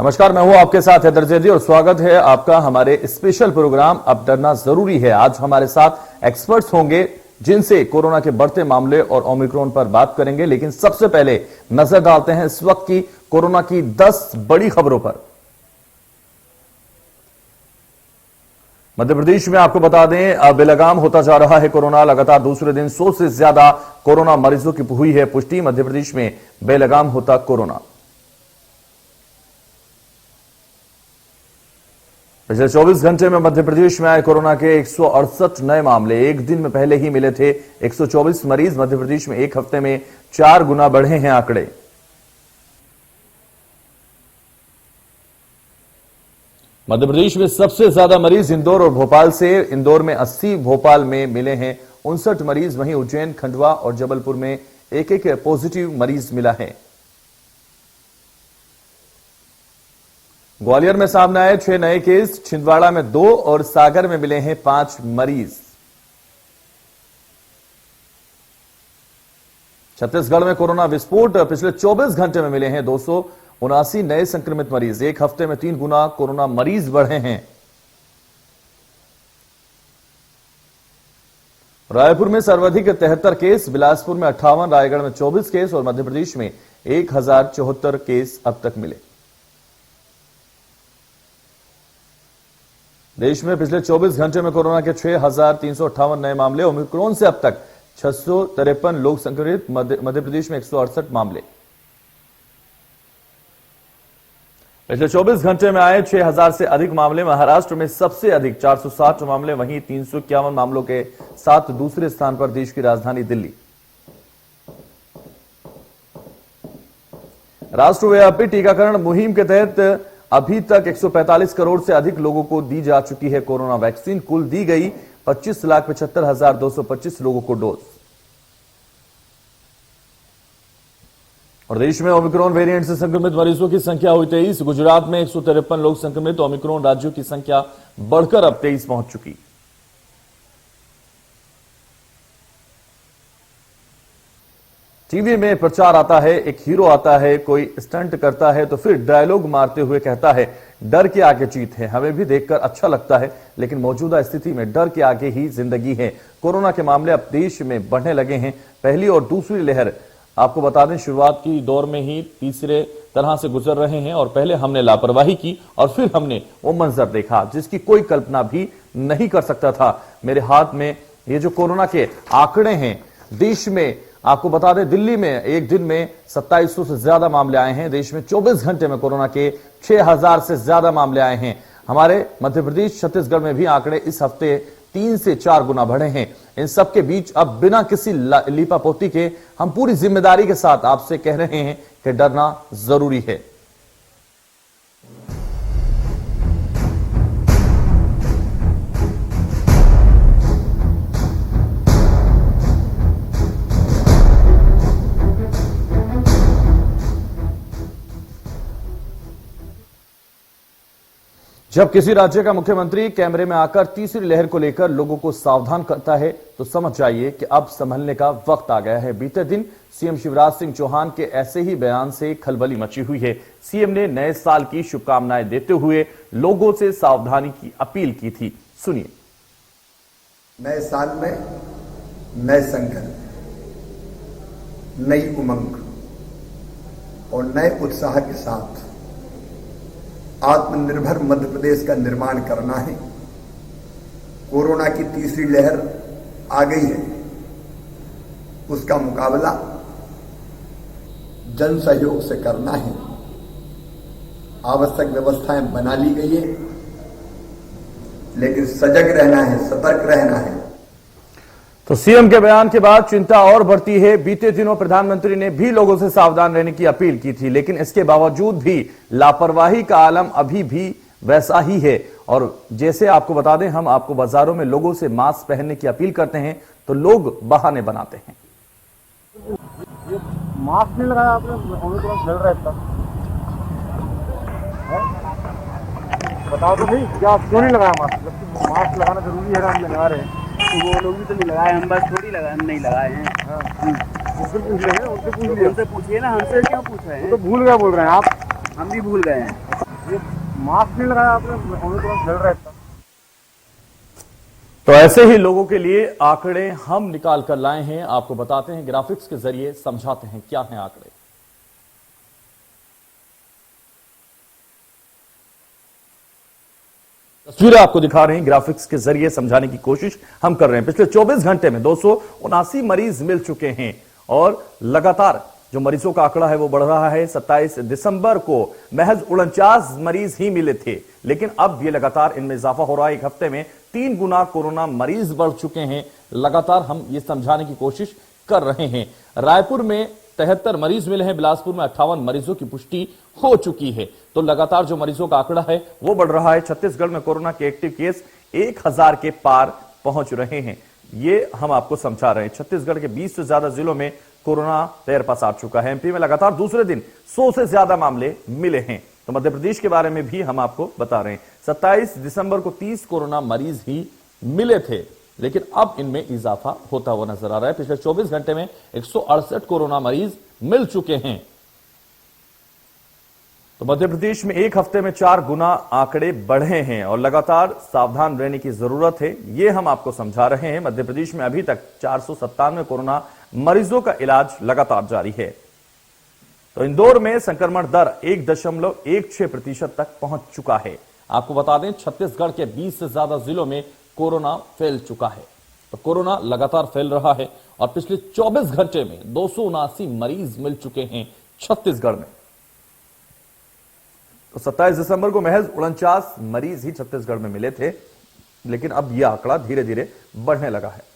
नमस्कार, मैं हूं आपके साथ हैदर जैदी और स्वागत है आपका हमारे स्पेशल प्रोग्राम अब डरना जरूरी है। आज हमारे साथ एक्सपर्ट्स होंगे जिनसे कोरोना के बढ़ते मामले और ओमिक्रॉन पर बात करेंगे। लेकिन सबसे पहले नजर डालते हैं इस वक्त की कोरोना की 10 बड़ी खबरों पर। मध्य प्रदेश में आपको बता दें बेलगाम होता जा रहा है कोरोना। लगातार दूसरे दिन 100 से ज्यादा कोरोना मरीजों की हुई है पुष्टि। मध्य प्रदेश में बेलगाम होता कोरोना। पिछले 24 घंटे में मध्य प्रदेश में आए कोरोना के 168 नए मामले। एक दिन में पहले ही मिले थे 124 मरीज। मध्य प्रदेश में एक हफ्ते में 4 गुना बढ़े हैं आंकड़े। मध्य प्रदेश में सबसे ज्यादा मरीज इंदौर और भोपाल से। इंदौर में 80, भोपाल में मिले हैं 59 मरीज। वहीं उज्जैन, खंडवा और जबलपुर में एक एक पॉजिटिव मरीज मिला है। ग्वालियर में सामने आए 6 नए केस। छिंदवाड़ा में 2 और सागर में मिले हैं 5 मरीज। छत्तीसगढ़ में कोरोना विस्फोट। पिछले 24 घंटे में मिले हैं 279 नए संक्रमित मरीज। एक हफ्ते में 3 गुना कोरोना मरीज बढ़े हैं। रायपुर में सर्वाधिक 73 केस। बिलासपुर में 58, रायगढ़ में 24 केस और मध्य प्रदेश में 1074 केस अब तक मिले। देश में पिछले 24 घंटे में कोरोना के 6358 नए मामले। ओमिक्रॉन से अब तक 653 लोग संक्रमित। मध्य प्रदेश में 168 मामले। पिछले 24 घंटे में आए 6000 से अधिक मामले। महाराष्ट्र में सबसे अधिक 460 मामले। वहीं 351 मामलों के साथ दूसरे स्थान पर देश की राजधानी दिल्ली। राष्ट्रव्यापी टीकाकरण मुहिम के तहत अभी तक 145 करोड़ से अधिक लोगों को दी जा चुकी है कोरोना वैक्सीन। कुल दी गई 25,75,225 लोगों को डोज। और देश में ओमिक्रॉन वेरिएंट से संक्रमित मरीजों की संख्या हुई 23। गुजरात में 153 लोग संक्रमित। ओमिक्रॉन राज्यों की संख्या बढ़कर अब 23 पहुंच चुकी। टीवी में प्रचार आता है, एक हीरो आता है, कोई स्टंट करता है तो फिर डायलॉग मारते हुए कहता है डर के आगे जीत है। हमें भी देखकर अच्छा लगता है, लेकिन मौजूदा स्थिति में डर के आगे ही जिंदगी है। कोरोना के मामले अब देश में बढ़ने लगे हैं। पहली और दूसरी लहर आपको बता दें शुरुआत की दौर में ही तीसरे तरह से गुजर रहे हैं। और पहले हमने लापरवाही की और फिर हमने वो मंजर देखा जिसकी कोई कल्पना भी नहीं कर सकता था। मेरे हाथ में ये जो कोरोना के आंकड़े हैं देश में, आपको बता दें दिल्ली में एक दिन में 2700 से ज्यादा मामले आए हैं। देश में 24 घंटे में कोरोना के 6000 से ज्यादा मामले आए हैं। हमारे मध्य प्रदेश, छत्तीसगढ़ में भी आंकड़े इस हफ्ते 3 से 4 गुना बढ़े हैं। इन सब के बीच अब बिना किसी लीपापोती के हम पूरी जिम्मेदारी के साथ आपसे कह रहे हैं कि डरना जरूरी है। जब किसी राज्य का मुख्यमंत्री कैमरे में आकर तीसरी लहर को लेकर लोगों को सावधान करता है तो समझ जाइए कि अब संभलने का वक्त आ गया है। बीते दिन सीएम शिवराज सिंह चौहान के ऐसे ही बयान से खलबली मची हुई है। सीएम ने नए साल की शुभकामनाएं देते हुए लोगों से सावधानी की अपील की थी। सुनिए। नए साल में नए संकल्प, नई उमंग और नए उत्साह के साथ आत्मनिर्भर मध्य प्रदेश का निर्माण करना है। कोरोना की तीसरी लहर आ गई है, उसका मुकाबला जन सहयोग से करना है। आवश्यक व्यवस्थाएं बना ली गई है, लेकिन सजग रहना है, सतर्क रहना है। तो सीएम के बयान के बाद चिंता और बढ़ती है। बीते दिनों प्रधानमंत्री ने भी लोगों से सावधान रहने की अपील की थी, लेकिन इसके बावजूद भी लापरवाही का आलम अभी भी वैसा ही है। और जैसे आपको बता दें, हम आपको बाजारों में लोगों से मास्क पहनने की अपील करते हैं तो लोग बहाने बनाते हैं। मास्क नहीं लगाया आपने, ओमिक्रॉन फैल रहा है इतना। बताओ तो भाई, क्या क्यों नहीं लगाया मास्क? मास्क लगाना जरूरी है ना, हम लगा रहे हैं। तो वो लोग भी तो नहीं लगाए, हम बस थोड़ी लगाए, हम नहीं लगाए हैं। उनसे पूछ रहे हैं, उनसे पूछ लिया। उनसे पूछिए ना, हमसे क्यों पूछ रहे हैं? तो भूल गए बोल रहे हैं आप। हम भी भूल गए हैं। ये मास्क नहीं लगाया आपने, ओमिक्रॉन फैल रहा है। तो ऐसे ही लोगों के लिए आंकड़े हम निकाल कर लाए हैं, आपको बताते हैं ग्राफिक्स के जरिए, समझाते हैं क्या हैं आंकड़े। तस्वीरें आपको दिखा रहे हैं, ग्राफिक्स के जरिए समझाने की कोशिश हम कर रहे हैं। पिछले 24 घंटे में 279 मरीज मिल चुके हैं और लगातार जो मरीजों का आंकड़ा है वो बढ़ रहा है। 27 दिसंबर को महज 49 मरीज ही मिले थे, लेकिन अब ये लगातार इनमें इजाफा हो रहा है। एक हफ्ते में 3 गुना कोरोना मरीज बढ़ चुके हैं। लगातार हम ये समझाने की कोशिश कर रहे हैं। रायपुर में 73 मरीज मिले हैं, बिलासपुर में 58 मरीजों की पुष्टि हो चुकी है। तो लगातार जो मरीजों का आंकड़ा है वो बढ़ रहा है। छत्तीसगढ़ में कोरोना के एक्टिव केस 1000 के पार पहुंच रहे हैं, ये हम आपको समझा रहे हैं। छत्तीसगढ़ के 20 से ज्यादा जिलों में कोरोना पैर पसार चुका है। एमपी में लगातार दूसरे दिन 100 से ज्यादा मामले मिले हैं। तो मध्य प्रदेश के बारे में भी हम आपको बता रहे हैं। 27 दिसंबर को 30 कोरोना मरीज ही मिले थे, लेकिन अब इनमें इजाफा होता हुआ नजर आ रहा है। पिछले 24 घंटे में 168 कोरोना मरीज मिल चुके हैं। तो मध्य प्रदेश में एक हफ्ते में 4 गुना आंकड़े बढ़े हैं और लगातार सावधान रहने की जरूरत है, ये हम आपको समझा रहे हैं। मध्य प्रदेश में अभी तक 497 कोरोना मरीजों का इलाज लगातार जारी है। तो इंदौर में संक्रमण दर 1.16% तक पहुंच चुका है। आपको बता दें, छत्तीसगढ़ के 20 से ज्यादा जिलों में कोरोना फैल चुका है। तो कोरोना लगातार फैल रहा है और पिछले 24 घंटे में 279 मरीज मिल चुके हैं छत्तीसगढ़ में। तो 27 दिसंबर को महज 49 मरीज ही छत्तीसगढ़ में मिले थे, लेकिन अब यह आंकड़ा धीरे धीरे बढ़ने लगा है।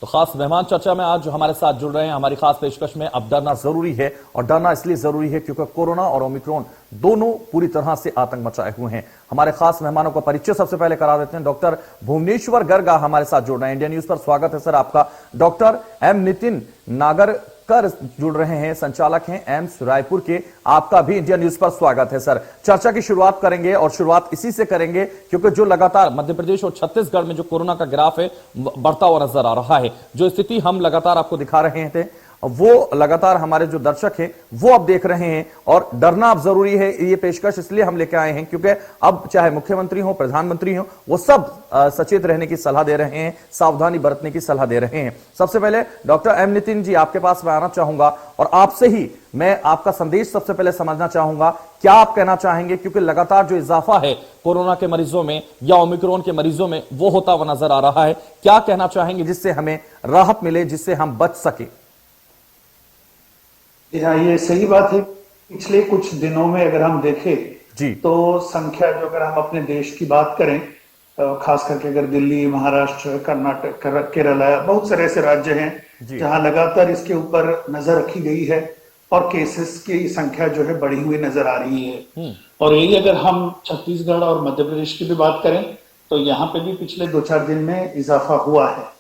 तो खास मेहमान चर्चा में आज जो हमारे साथ जुड़ रहे हैं, हमारी खास पेशकश में अब डरना जरूरी है। और डरना इसलिए जरूरी है क्योंकि कोरोना और ओमिक्रॉन दोनों पूरी तरह से आतंक मचाए हुए हैं। हमारे खास मेहमानों का परिचय सबसे पहले करा देते हैं। डॉक्टर भुवनेश्वर गर्ग हमारे साथ जुड़ रहे हैं, इंडिया न्यूज पर स्वागत है सर आपका। डॉक्टर एम नितिन नागरकर जुड़ रहे हैं, संचालक हैं एम्स रायपुर के, आपका भी इंडिया न्यूज पर स्वागत है सर। चर्चा की शुरुआत करेंगे और शुरुआत इसी से करेंगे क्योंकि जो लगातार मध्य प्रदेश और छत्तीसगढ़ में जो कोरोना का ग्राफ है बढ़ता हुआ नजर आ रहा है। जो स्थिति हम लगातार आपको दिखा रहे थे वो लगातार हमारे जो दर्शक हैं वो अब देख रहे हैं और डरना अब जरूरी है। ये पेशकश इसलिए हम लेकर आए हैं क्योंकि अब चाहे मुख्यमंत्री हो, प्रधानमंत्री हो, वो सब सचेत रहने की सलाह दे रहे हैं, सावधानी बरतने की सलाह दे रहे हैं। सबसे पहले डॉक्टर एम नितिन जी आपके पास मैं आना चाहूंगा और आपसे ही मैं आपका संदेश सबसे पहले समझना चाहूंगा। क्या आप कहना चाहेंगे, क्योंकि लगातार जो इजाफा है कोरोना के मरीजों में या ओमिक्रॉन के मरीजों में वो होता हुआ नजर आ रहा है, क्या कहना चाहेंगे जिससे हमें राहत मिले, जिससे हम बच सके? हाँ, ये सही बात है। पिछले कुछ दिनों में अगर हम देखें जी तो संख्या, जो अगर हम अपने देश की बात करें, खास करके अगर दिल्ली, महाराष्ट्र, कर्नाटक, केरला, बहुत सारे ऐसे राज्य हैं जहां लगातार इसके ऊपर नजर रखी गई है और केसेस की संख्या जो है बढ़ी हुई नजर आ रही है। और यही अगर हम छत्तीसगढ़ और मध्य प्रदेश की भी बात करें तो यहाँ पे भी पिछले 2-4 दिन में इजाफा हुआ है।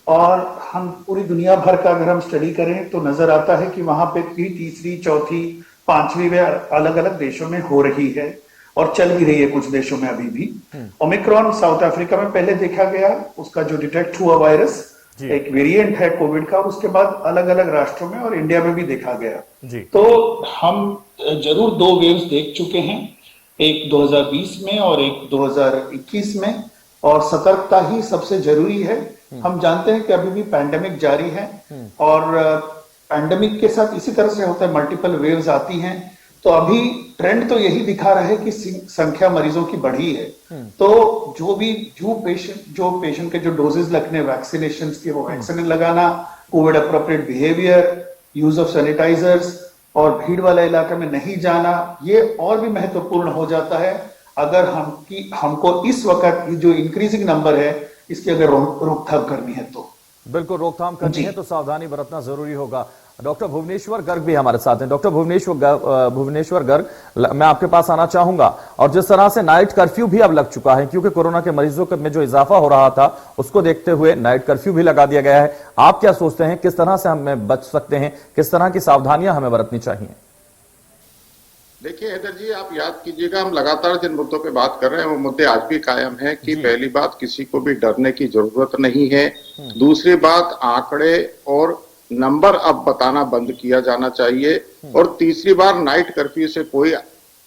और हम पूरी दुनिया भर का अगर हम स्टडी करें तो नजर आता है कि वहां पे तीसरी, चौथी, 5वीं वे अलग अलग देशों में हो रही है और चल भी रही है कुछ देशों में अभी भी। ओमिक्रॉन साउथ अफ्रीका में पहले देखा गया, उसका जो डिटेक्ट हुआ वायरस एक वेरिएंट है कोविड का, उसके बाद अलग अलग राष्ट्रों में और इंडिया में भी देखा गया। तो हम जरूर 2 वेव्स देख चुके हैं, एक 2020 में और एक 2021 में, और सतर्कता ही सबसे जरूरी है। हम जानते हैं कि अभी भी पैंडेमिक जारी है और पैंडेमिक के साथ इसी तरह से होता है, मल्टीपल वेव्स आती हैं। तो अभी ट्रेंड तो यही दिखा रहा है कि संख्या मरीजों की बढ़ी है। तो जो पेशेंट के जो डोजेज लगने वैक्सीनेशन के, वो वैक्सीन लगाना, COVID appropriate behaviour, use of sanitizers और भीड़ वाला इलाके में नहीं जाना, ये और भी महत्वपूर्ण हो जाता है अगर हमको इस वक्त जो इंक्रीजिंग नंबर है इसकी अगर रोकथाम करनी है तो। बिल्कुल, रोकथाम करनी है तो सावधानी बरतना जरूरी होगा। डॉक्टर भुवनेश्वर गर्ग भी हमारे साथ हैं। डॉक्टर भुवनेश्वर गर्ग, मैं आपके पास आना चाहूंगा। और जिस तरह से नाइट कर्फ्यू भी अब लग चुका है, क्योंकि कोरोना के मरीजों में जो इजाफा हो रहा था उसको देखते हुए नाइट कर्फ्यू भी लगा दिया गया है। आप क्या सोचते हैं, किस तरह से हमें बच सकते हैं, किस तरह की सावधानियां हमें बरतनी चाहिए? देखिए हैदर जी, आप याद कीजिएगा, हम लगातार जिन मुद्दों पे बात कर रहे हैं वो मुद्दे आज भी कायम हैं कि पहली बात, किसी को भी डरने की जरूरत नहीं है। दूसरी बात, आंकड़े और नंबर अब बताना बंद किया जाना चाहिए। और तीसरी बार, नाइट कर्फ्यू से कोई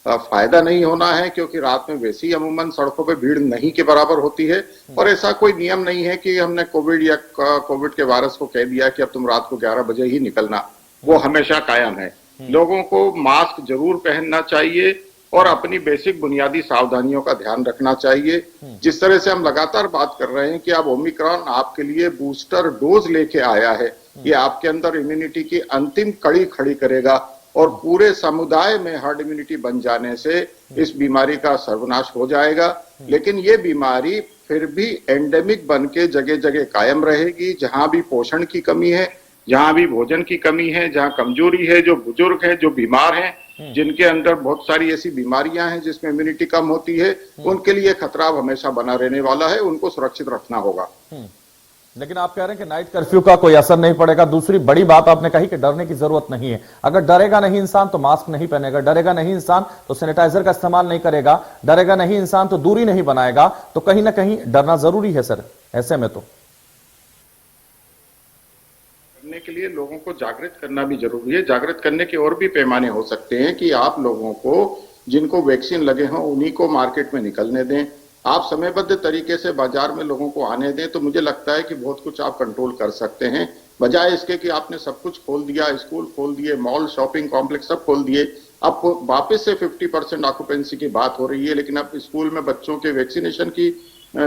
फायदा नहीं होना है, क्योंकि रात में वैसे ही अमूमन सड़कों पे भीड़ नहीं के बराबर होती है। और ऐसा कोई नियम नहीं है कि हमने कोविड के वायरस को कह दिया कि अब तुम रात को 11 बजे ही निकलना, वो हमेशा कायम है। लोगों को मास्क जरूर पहनना चाहिए और अपनी बेसिक बुनियादी सावधानियों का ध्यान रखना चाहिए। जिस तरह से हम लगातार बात कर रहे हैं कि अब ओमिक्रॉन आपके लिए बूस्टर डोज लेके आया है, ये आपके अंदर इम्यूनिटी की अंतिम कड़ी खड़ी करेगा और पूरे समुदाय में हर्ड इम्यूनिटी बन जाने से इस बीमारी का सर्वनाश हो जाएगा। लेकिन ये बीमारी फिर भी एंडेमिक बन के जगह जगह कायम रहेगी। जहां भी पोषण की कमी है, जहां भी भोजन की कमी है, जहां कमजोरी है, जो बुजुर्ग हैं, जो बीमार हैं, जिनके अंदर बहुत सारी ऐसी बीमारियां हैं जिसमें इम्यूनिटी कम होती है, उनके लिए खतरा हमेशा बना रहने वाला है। उनको सुरक्षित रखना होगा। लेकिन आप कह रहे हैं कि नाइट कर्फ्यू का कोई असर नहीं पड़ेगा। दूसरी बड़ी बात आपने कही कि डरने की जरूरत नहीं है। अगर डरेगा नहीं इंसान तो मास्क नहीं पहनेगा, डरेगा नहीं इंसान तो सैनिटाइजर का इस्तेमाल नहीं करेगा, डरेगा नहीं इंसान तो दूरी नहीं बनाएगा। तो कहीं ना कहीं डरना जरूरी है सर, ऐसे में तो करने के लिए लोगों को जागृत करना भी जरूरी है। जागृत करने के और भी पैमाने हो सकते हैं कि आप लोगों को, जिनको वैक्सीन लगे हों, उन्हीं को मार्केट में निकलने दें। आप समयबद्ध तरीके से बाजार में लोगों को आने दें, तो मुझे लगता है कि बहुत कुछ आप कंट्रोल कर सकते हैं। बजाय इसके कि आपने सब कुछ खोल दिया, स्कूल खोल दिए, मॉल, शॉपिंग कॉम्प्लेक्स सब खोल दिए, अब वापस से 50% ऑक्यूपेंसी की बात हो रही है। लेकिन अब स्कूल में बच्चों के वैक्सीनेशन की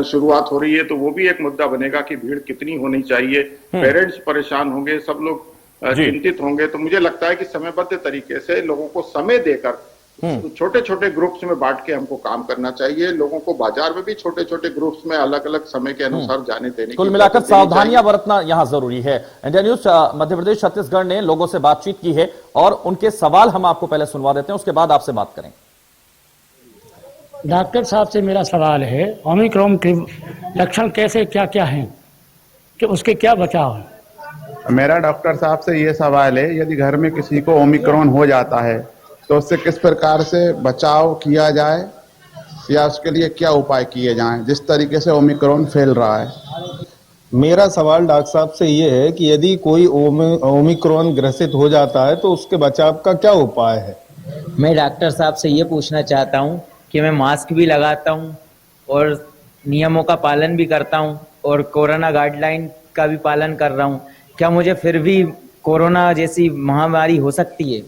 शुरुआत हो रही है, तो वो भी एक मुद्दा बनेगा कि भीड़ कितनी होनी चाहिए। पेरेंट्स परेशान होंगे, सब लोग चिंतित होंगे। तो मुझे लगता है कि समयबद्ध तरीके से लोगों को समय देकर छोटे छोटे ग्रुप्स में बांट के हमको काम करना चाहिए। लोगों को बाजार में भी छोटे छोटे ग्रुप्स में अलग अलग समय के अनुसार जाने देने की, कुल मिलाकर सावधानियां बरतना यहां जरूरी है। इंडिया न्यूज मध्य प्रदेश छत्तीसगढ़ ने लोगों से बातचीत की है और उनके सवाल हम आपको पहले सुनवा देते हैं, उसके बाद आपसे बात करें। डॉक्टर साहब से मेरा सवाल है, ओमिक्रॉन के लक्षण कैसे क्या क्या हैं, कि उसके क्या बचाव है? मेरा डॉक्टर साहब से ये सवाल है, यदि घर में किसी को ओमिक्रॉन हो जाता है तो उससे किस प्रकार से बचाव किया जाए या उसके लिए क्या उपाय किए जाएं, जिस तरीके से ओमिक्रॉन फैल रहा है। मेरा सवाल डॉक्टर साहब से ये है कि यदि कोई ओमिक्रॉन ग्रसित हो जाता है तो उसके बचाव का क्या उपाय है? मैं डॉक्टर साहब से ये पूछना चाहता हूँ कि मैं मास्क भी लगाता हूँ और नियमों का पालन भी करता हूँ और कोरोना गाइडलाइन का भी पालन कर रहा हूँ, क्या मुझे फिर भी कोरोना जैसी महामारी हो सकती है?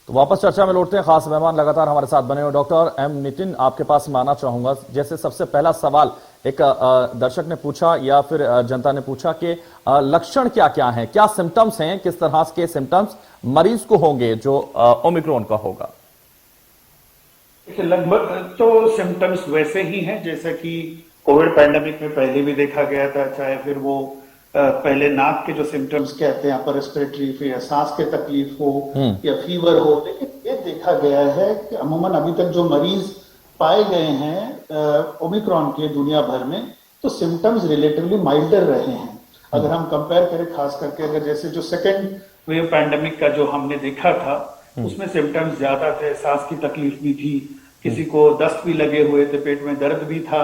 तो वापस चर्चा में लौटते हैं। खास मेहमान लगातार हमारे साथ बने हुए डॉक्टर एम नितिन, आपके पास मैं आना चाहूंगा। जैसे सबसे पहला सवाल एक दर्शक ने पूछा या फिर जनता ने पूछा कि लक्षण क्या क्या हैं, क्या सिम्टम्स हैं, किस तरह के सिम्टम्स मरीज को होंगे जो ओमिक्रॉन का होगा? लगभग तो सिम्टम्स वैसे ही हैं जैसे कि कोविड पैंडेमिक में पहले भी देखा गया था, चाहे फिर वो पहले नाक के जो सिम्टम्स कहते हैं, अपर रेस्पिरेटरी, फिर सांस के तकलीफ हो या फीवर हो। लेकिन ये देखा गया है कि अमूमन अभी तक जो मरीज पाए गए हैं ओमिक्रॉन के दुनिया भर में, तो सिम्टम्स रिलेटिवली माइल्डर रहे हैं। अगर हम कंपेयर करें, खास करके अगर जैसे जो सेकेंड वेव पैंडेमिक का जो हमने देखा था, उसमें सिम्टम्स ज्यादा थे, सांस की तकलीफ भी थी, किसी को दस्त भी लगे हुए थे, पेट में दर्द भी था।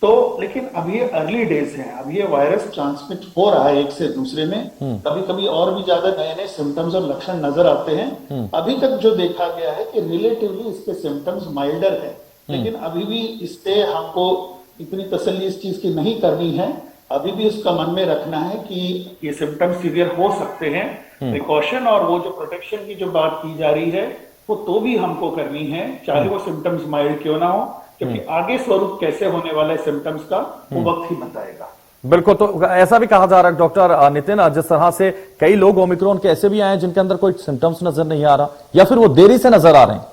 तो लेकिन अब ये अर्ली डेज हैं, अब ये वायरस ट्रांसमिट हो रहा है एक से दूसरे में, कभी कभी और भी ज्यादा नए नए सिम्टम्स और लक्षण नजर आते हैं। अभी तक जो देखा गया है कि रिलेटिवली इसके सिम्टम्स माइल्डर है, लेकिन अभी भी इससे हमको इतनी तसल्ली इस चीज की नहीं करनी है। अभी भी उसका मन में रखना है कि ये सिम्टम्स सीवियर हो सकते हैं। प्रिकॉशन और वो जो प्रोटेक्शन की जो बात की जा रही है वो तो भी हमको करनी है, चाहे वो सिम्टम्स माइल्ड क्यों ना हो, क्योंकि आगे स्वरूप कैसे होने वाला है सिम्टम्स का वो वक्त ही बताएगा। बिल्कुल। तो ऐसा भी कहा जा रहा है डॉक्टर नितिन, जिस तरह से कई लोग ओमिक्रॉन के ऐसे भी आए हैं जिनके अंदर कोई सिम्टम्स नजर नहीं आ रहा या फिर वो देरी से नजर आ रहे हैं।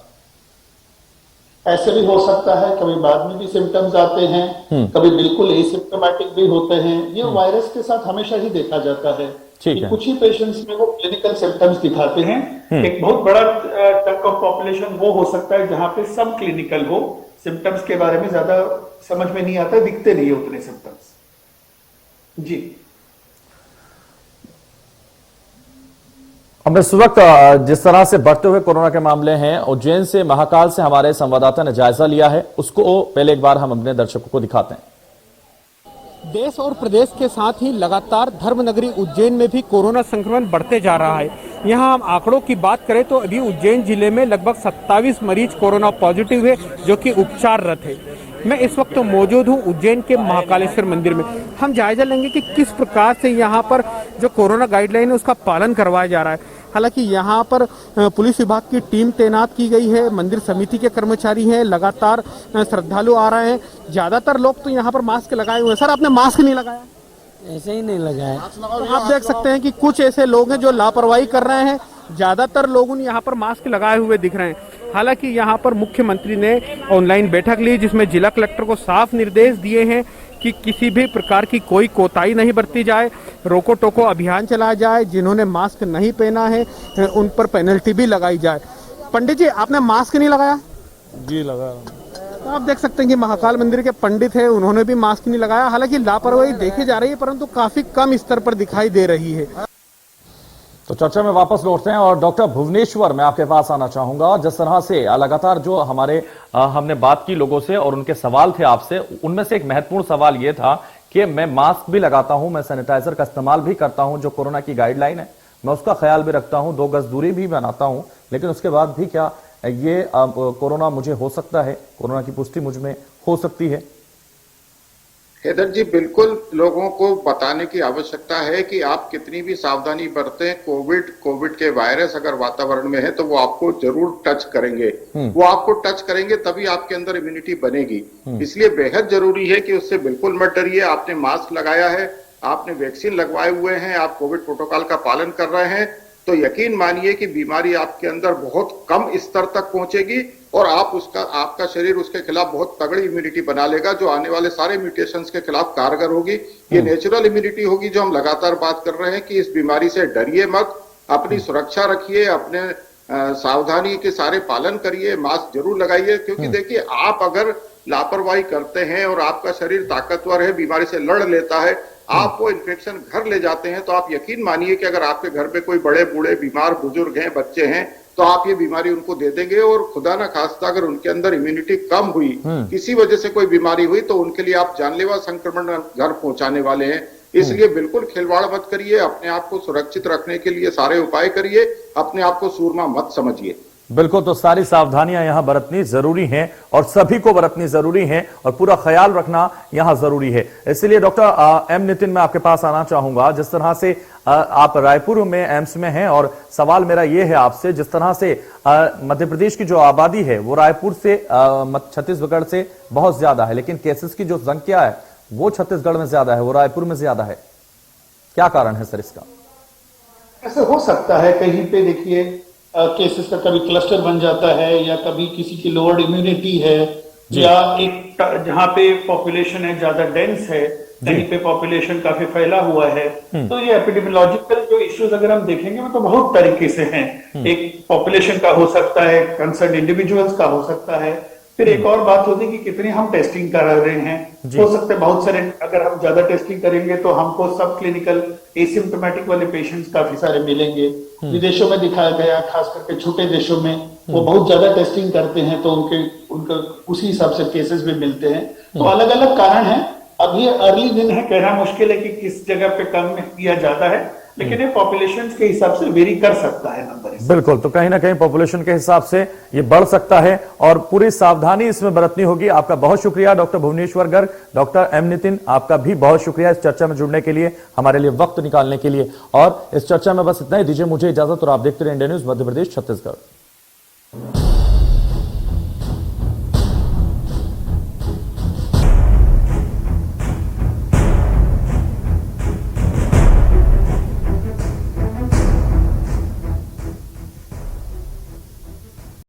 ऐसे भी हो सकता है, कभी बाद में भी सिम्टम्स आते हैं, कभी बिल्कुल एसिम्प्टोमेटिक भी होते हैं। ये वायरस के साथ हमेशा ही देखा जाता है कि कुछ ही पेशेंट्स में वो क्लिनिकल सिम्टम्स दिखाते हैं। एक बहुत बड़ा टंक ऑफ पॉपुलेशन वो हो सकता है जहां पे सब क्लिनिकल हो, सिम्टम्स के बारे में ज्यादा समझ में नहीं आता, दिखते नहीं है उतने सिम्टम्स। जी अब इस वक्त जिस तरह से बढ़ते हुए कोरोना के मामले हैं, उज्जैन से, महाकाल से हमारे संवाददाता ने जायजा लिया है, उसको पहले एक बार हम अपने दर्शकों को दिखाते हैं। देश और प्रदेश के साथ ही लगातार धर्मनगरी उज्जैन में भी कोरोना संक्रमण बढ़ते जा रहा है। यहाँ हम आंकड़ों की बात करें तो अभी उज्जैन जिले में लगभग 27 मरीज कोरोना पॉजिटिव है, जो कि उपचाररत है। मैं इस वक्त मौजूद हूँ उज्जैन के महाकालेश्वर मंदिर में। हम जायजा लेंगे कि किस प्रकार से यहाँ पर जो कोरोना गाइडलाइन है उसका पालन करवाया जा रहा है। हालांकि यहाँ पर पुलिस विभाग की टीम तैनात की गई है, मंदिर समिति के कर्मचारी हैं, लगातार श्रद्धालु आ रहे हैं। ज्यादातर लोग तो यहाँ पर मास्क लगाए हुए हैं। सर, आपने मास्क नहीं लगाया? ऐसे ही नहीं लगाया। तो आप देख सकते हैं कि कुछ ऐसे लोग हैं जो लापरवाही कर रहे हैं। ज्यादातर लोग यहाँ पर मास्क लगाए हुए दिख रहे हैं। हालांकि यहाँ पर मुख्यमंत्री ने ऑनलाइन बैठक ली, जिसमें जिला कलेक्टर को साफ निर्देश दिए हैं कि किसी भी प्रकार की कोई कोताही नहीं बरती जाए, रोको टोको अभियान चलाया जाए। जिन्होंने मास्क नहीं पहना है उन पर पेनल्टी भी लगाई जाए। पंडित जी, आपने मास्क नहीं लगाया? जी लगा। तो आप देख सकते हैं कि महाकाल मंदिर के पंडित हैं, उन्होंने भी मास्क नहीं लगाया। हालांकि लापरवाही देखी जा रही है, परंतु काफी कम स्तर पर दिखाई दे रही है। तो चर्चा में वापस लौटते हैं और डॉक्टर भुवनेश्वर, मैं आपके पास आना चाहूंगा। जिस तरह से लगातार जो हमने बात की लोगों से और उनके सवाल थे आपसे, उनमें से एक महत्वपूर्ण सवाल यह था कि मैं मास्क भी लगाता हूं, मैं सैनिटाइजर का इस्तेमाल भी करता हूं, जो कोरोना की गाइडलाइन है मैं उसका ख्याल भी रखता हूं, 2 गज दूरी भी बनाता हूं, लेकिन उसके बाद भी क्या ये कोरोना मुझे हो सकता है, कोरोना की पुष्टि मुझ में हो सकती है? हैदर जी, बिल्कुल लोगों को बताने की आवश्यकता है कि आप कितनी भी सावधानी बरतें, कोविड के वायरस अगर वातावरण में है तो वो आपको जरूर टच करेंगे। वो आपको टच करेंगे तभी आपके अंदर इम्यूनिटी बनेगी। इसलिए बेहद जरूरी है कि उससे बिल्कुल मत डरिए। आपने मास्क लगाया है, आपने वैक्सीन लगवाए हुए हैं, आप कोविड प्रोटोकॉल का पालन कर रहे हैं, तो यकीन मानिए कि बीमारी आपके अंदर बहुत कम स्तर तक पहुंचेगी और आपका शरीर उसके खिलाफ बहुत तगड़ी इम्यूनिटी बना लेगा, जो आने वाले सारे म्यूटेशंस के खिलाफ कारगर होगी। ये नेचुरल इम्यूनिटी होगी जो हम लगातार बात कर रहे हैं कि इस बीमारी से डरिए मत, अपनी सुरक्षा रखिए, अपने सावधानी के सारे पालन करिए, मास्क जरूर लगाइए। क्योंकि देखिए, आप अगर लापरवाही करते हैं और आपका शरीर ताकतवर है, बीमारी से लड़ लेता है, आप वो इन्फेक्शन घर ले जाते हैं, तो आप यकीन मानिए कि अगर आपके घर पे कोई बड़े बूढ़े बीमार बुजुर्ग हैं, बच्चे हैं, तो आप ये बीमारी उनको दे देंगे। और खुदा ना खास्ता अगर उनके अंदर इम्यूनिटी कम हुई, किसी वजह से कोई बीमारी हुई, तो उनके लिए आप जानलेवा संक्रमण घर पहुंचाने वाले हैं। इसलिए बिल्कुल खिलवाड़ मत करिए, अपने आप को सुरक्षित रखने के लिए सारे उपाय करिए, अपने आप को सूरमा मत समझिए। बिल्कुल, तो सारी सावधानियां यहां बरतनी जरूरी हैं और सभी को बरतनी जरूरी है और पूरा ख्याल रखना यहां जरूरी है। इसलिए डॉक्टर एम नितिन, मैं आपके पास आना चाहूंगा। जिस तरह से आप रायपुर में एम्स में हैं और सवाल मेरा यह है आपसे, जिस तरह से मध्य प्रदेश की जो आबादी है वो रायपुर से छत्तीसगढ़ से बहुत ज्यादा है, लेकिन केसेस की जो संख्या है वो छत्तीसगढ़ में ज्यादा है, वो रायपुर में ज्यादा है। क्या कारण है सर इसका? ऐसे हो सकता है कहीं पे देखिए केसेस का कभी क्लस्टर बन जाता है, या कभी किसी की लोअर इम्यूनिटी है, या एक जहाँ पे पॉपुलेशन है ज्यादा डेंस है, कहीं पे पॉपुलेशन काफी फैला हुआ है। तो ये एपिडेमियोलॉजिकल जो इश्यूज अगर हम देखेंगे वो तो बहुत तरीके से हैं। एक पॉपुलेशन का हो सकता है, कंसर्न इंडिविजुअल्स का हो सकता है, फिर एक और बात होती है कि कितनी हम टेस्टिंग करा रहे हैं। हो सकता है बहुत सारे, अगर हम ज्यादा टेस्टिंग करेंगे तो हमको सब क्लिनिकल एसिम्प्टोमेटिक वाले पेशेंट्स काफी सारे मिलेंगे। विदेशों में दिखाया गया, खास करके छोटे देशों में वो बहुत ज्यादा टेस्टिंग करते हैं, तो उनका उसी हिसाब से केसेस भी मिलते हैं। तो अलग अलग कारण है। अब ये अर्ली दिन है, कहना मुश्किल है कि किस जगह पे कम या ज्यादा है, लेकिन ये पॉपुलेशन के हिसाब से वेरी कर सकता है नंबर। बिल्कुल, तो कहीं ना कहीं पॉपुलेशन के हिसाब से ये बढ़ सकता है और पूरी सावधानी इसमें बरतनी होगी। आपका बहुत शुक्रिया doctor Bhuvneshwar Garg. Doctor M Nitin, आपका भी बहुत शुक्रिया इस चर्चा में जुड़ने के लिए, हमारे लिए वक्त निकालने के लिए। और इस चर्चा में बस इतना ही, दीजिए मुझे इजाजत और आप देखते रहे इंडिया न्यूज मध्य प्रदेश छत्तीसगढ़।